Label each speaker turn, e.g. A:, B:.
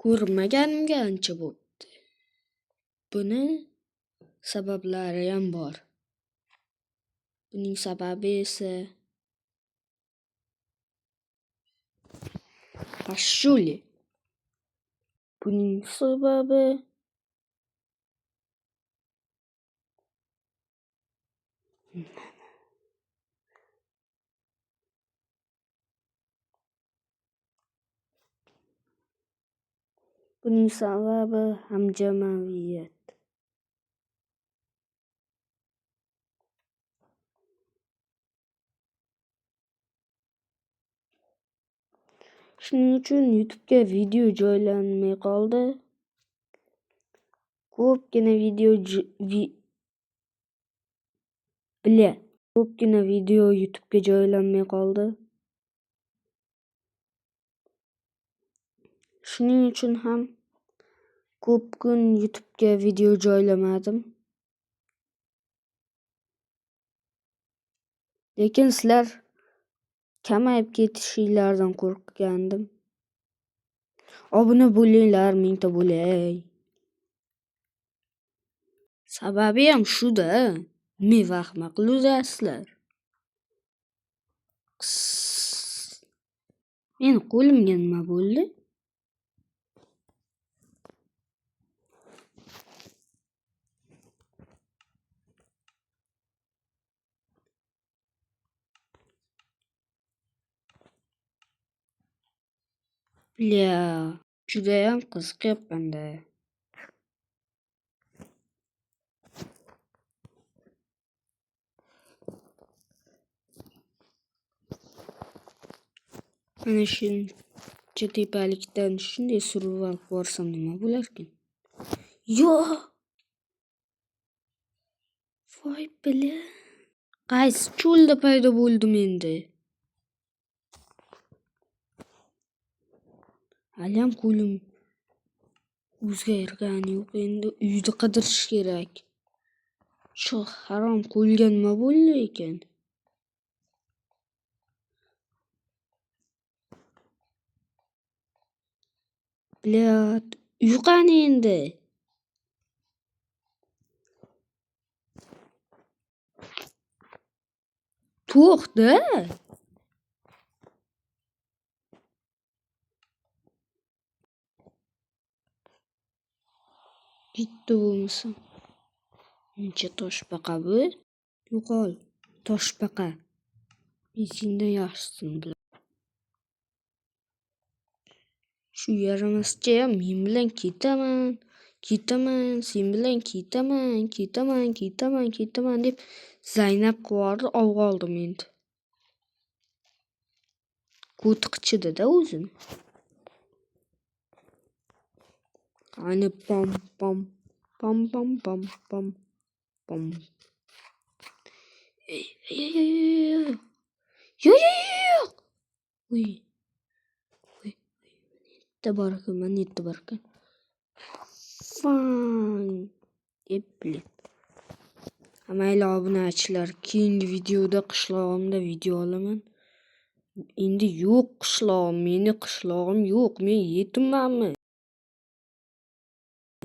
A: Ko'rmaganimga ancha bo'pti. Buni sabablariyam bor. Buning sababi esa Pashshuli. Buning sababi hamjamiyat. Shuning uchun YouTube'ga video joylanmay qoldi. Ko'pgina video YouTube'ga joylanmay qoldi. Shuning uchun ham ko'p kun YouTube'ga video joylamadim. Lekin sizlar kamayib ketishinglardan qo'rqgandim. Obuna bo'linglar, mingta bo'lay. Sababi ham shu-da. Nima vaqtma qilasizlar? Meni qo'limga nima bo'ldi? Judayam qiziqyapman-da. Mana shuncha tepalikdan shunday surib olib borsam nima bo'larkin? Voy bilan. Qaysi cho'lda paydo bo'ldim endi? Haliyam qo'lim o'zgargani yo'q, endi uyda qidirish kerak. Shu harom qo'lga nima bo'ldi ekan? Uy qani endi? To'xta. Bitta bo'lmasa. Uncha toshbaqa bu. Yo'qol, toshbaqa. Men sendan yaxshisin bilan. Shu yaramascha men bilan ketaman, sen bilan ketaman deb Zaynab qivordi, oldim endi. Qo'tiqchida-da o'zini. Qani pom. Yo'q. Uy. Netta barkan. Mayli obunachilar, keyingi videoda qishlog'imda video olaman. Endi yo'q qishlog'im, meni qishlog'im yo'q, men yetimmanmi?